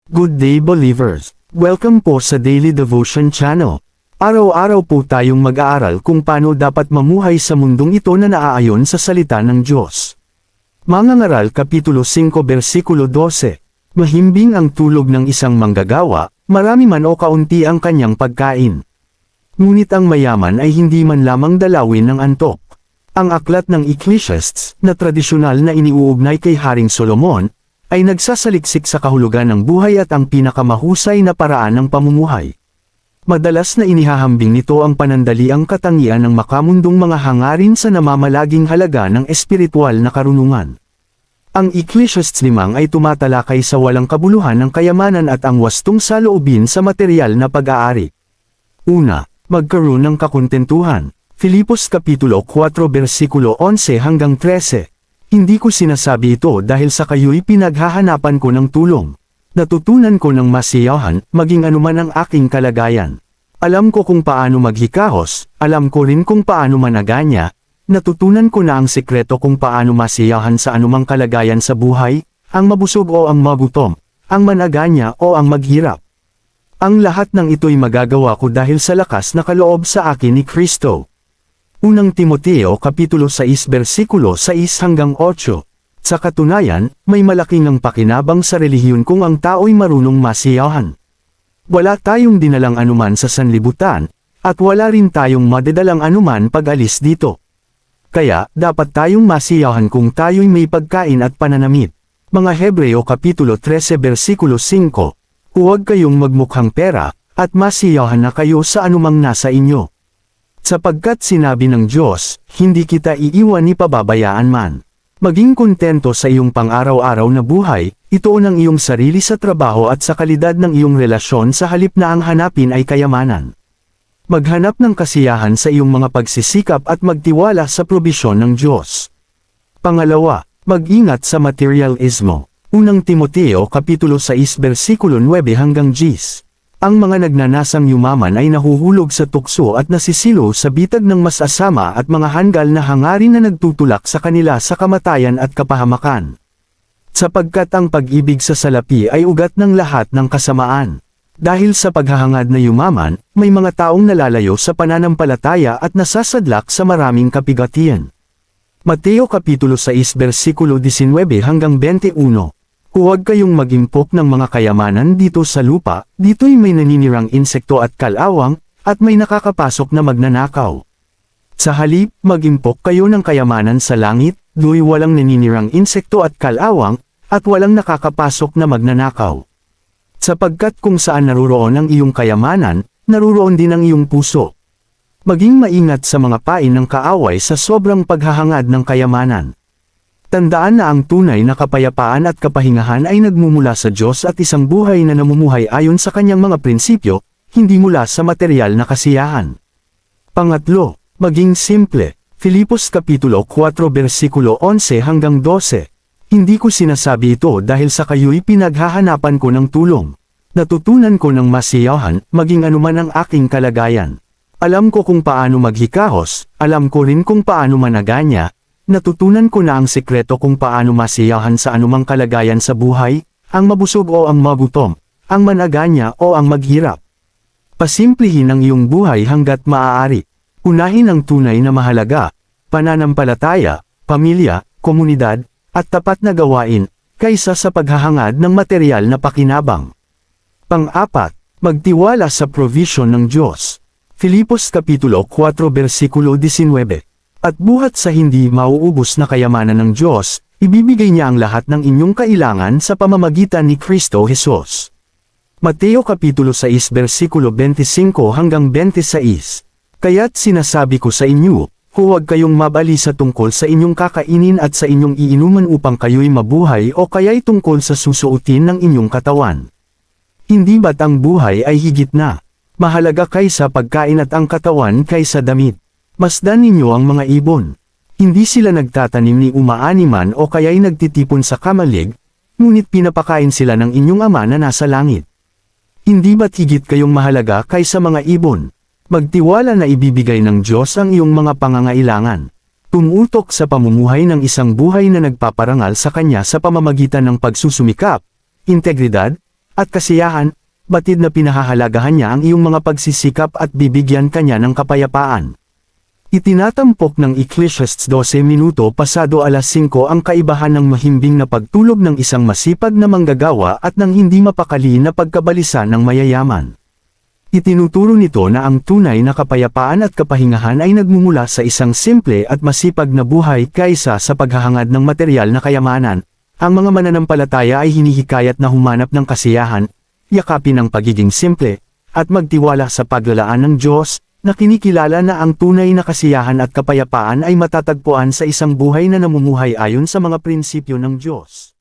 Good day believers! Welcome po sa Daily Devotion Channel. Araw-araw po tayong mag-aaral kung paano dapat mamuhay sa mundong ito na naaayon sa salita ng Diyos. Mangangaral Kapitulo 5 Versikulo 12. Mahimbing ang tulog ng isang manggagawa, marami man o kaunti ang kanyang pagkain. Ngunit ang mayaman ay hindi man lamang dalawin ng antok. Ang aklat ng Ecclesiastes, na tradisyonal na iniuugnay kay Haring Solomon, ay nagsasaliksik sa kahulugan ng buhay at ang pinakamahusay na paraan ng pamumuhay. Madalas na inihahambing nito ang panandaliang katangian ng makamundong mga hangarin sa namamalaging halaga ng espiritual na karunungan. Ang Ecclesiastes 5 ay tumatalakay sa walang kabuluhan ng kayamanan at ang wastong saloobin sa materyal na pag-aari. Una, magkaroon ng kakontentuhan. Filipos Kapitulo 4 Versikulo 11 hanggang 13. Hindi ko sinasabi ito dahil sa kayo'y pinaghahanapan ko ng tulong. Natutunan ko ng masiyahan, maging anuman ang aking kalagayan. Alam ko kung paano maghikahos, alam ko rin kung paano managanya. Natutunan ko na ang sikreto kung paano masiyahan sa anumang kalagayan sa buhay, ang mabusog o ang magutom, ang managanya o ang maghirap. Ang lahat ng ito'y magagawa ko dahil sa lakas na kaloob sa akin ni Kristo. Unang Timoteo Kapitulo 6 Versikulo 6 hanggang 8. Sa katunayan, may malaking ang pakinabang sa relihiyon kung ang tao'y marunong masiyahan. Wala tayong dinalang anuman sa sanlibutan, at wala rin tayong madadalang anuman pag-alis dito. Kaya, dapat tayong masiyahan kung tayo'y may pagkain at pananamit. Mga Hebreo Kapitulo 13 Versikulo 5. Huwag kayong magmukhang pera, at masiyahan na kayo sa anumang nasa inyo. Sapagkat sinabi ng Diyos, hindi kita iiwan ni pababayaan man. Maging kontento sa iyong pang-araw-araw na buhay, ituon ang iyong sarili sa trabaho at sa kalidad ng iyong relasyon sa halip na ang hanapin ay kayamanan. Maghanap ng kasiyahan sa iyong mga pagsisikap at magtiwala sa probisyon ng Diyos. Pangalawa, mag-ingat sa materialismo. Unang Timoteo Kapitulo 6 Versikulo 9 hanggang 10. Ang mga nagnanasang yumaman ay nahuhulog sa tukso at nasisilo sa bitag ng masasama at mga hanggal na hangarin na nagtutulak sa kanila sa kamatayan at kapahamakan. Sapagkat ang pag-ibig sa salapi ay ugat ng lahat ng kasamaan. Dahil sa paghahangad na yumaman, may mga taong nalalayo sa pananampalataya at nasasadlak sa maraming kapigatian. Mateo Kapitulo 6 Versikulo 19 hanggang 21. Huwag kayong mag-impok ng mga kayamanan dito sa lupa, dito'y may naninirang insekto at kalawang, at may nakakapasok na magnanakaw. Sa halip, mag-impok kayo ng kayamanan sa langit, do'y walang naninirang insekto at kalawang, at walang nakakapasok na magnanakaw. Sapagkat kung saan naruroon ang iyong kayamanan, naruroon din ang iyong puso. Maging maingat sa mga pain ng kaaway sa sobrang paghahangad ng kayamanan. Tandaan na ang tunay na kapayapaan at kapahingahan ay nagmumula sa Diyos at isang buhay na namumuhay ayon sa kanyang mga prinsipyo, hindi mula sa materyal na kasiyahan. Pangatlo, maging simple. Filipos Kapitulo 4 Versikulo 11 hanggang 12. Hindi ko sinasabi ito dahil sa kayo'y pinaghahanapan ko ng tulong. Natutunan ko ng masiyahan, maging anuman ang aking kalagayan. Alam ko kung paano maghikahos, alam ko rin kung paano managanya. Natutunan ko na ang sikreto kung paano masiyahan sa anumang kalagayan sa buhay, ang mabusog o ang magutom, ang managanya o ang maghirap. Pasimplihin ang iyong buhay hanggat maaari. Unahin ang tunay na mahalaga, pananampalataya, pamilya, komunidad, at tapat na gawain, kaysa sa paghahangad ng materyal na pakinabang. Pang-apat, magtiwala sa provision ng Diyos. Filipos Kapitulo 4 Versikulo 19. At buhat sa hindi mauubos na kayamanan ng Diyos, ibibigay niya ang lahat ng inyong kailangan sa pamamagitan ni Kristo Jesus. Mateo Kapitulo 6 Versikulo 25 hanggang 26. Kaya't sinasabi ko sa inyo, huwag kayong mabalisa tungkol sa inyong kakainin at sa inyong iinuman upang kayo'y mabuhay o kaya'y tungkol sa susuotin ng inyong katawan. Hindi ba't ang buhay ay higit na mahalaga kaysa pagkain at ang katawan kaysa damit? Masdan ninyo ang mga ibon. Hindi sila nagtatanim ni umaaniman o kaya'y nagtitipon sa kamalig, ngunit pinapakain sila ng inyong ama na nasa langit. Hindi ba't higit kayong mahalaga kaysa mga ibon? Magtiwala na ibibigay ng Diyos ang iyong mga pangangailangan. Tumutok sa pamumuhay ng isang buhay na nagpaparangal sa Kanya sa pamamagitan ng pagsusumikap, integridad, at kasiyahan, batid na pinahahalagahan niya ang iyong mga pagsisikap at bibigyan kanya ng kapayapaan. Itinatampok ng Ecclesiastes 12 minuto pasado alas 5 ang kaibahan ng mahimbing na pagtulog ng isang masipag na manggagawa at ng hindi mapakali na pagkabalisa ng mayayaman. Itinuturo nito na ang tunay na kapayapaan at kapahingahan ay nagmumula sa isang simple at masipag na buhay kaysa sa paghahangad ng material na kayamanan. Ang mga mananampalataya ay hinihikayat na humanap ng kasiyahan, yakapin ang pagiging simple, at magtiwala sa paglalaan ng Diyos, na kinikilala na ang tunay na kasiyahan at kapayapaan ay matatagpuan sa isang buhay na namumuhay ayon sa mga prinsipyo ng Diyos.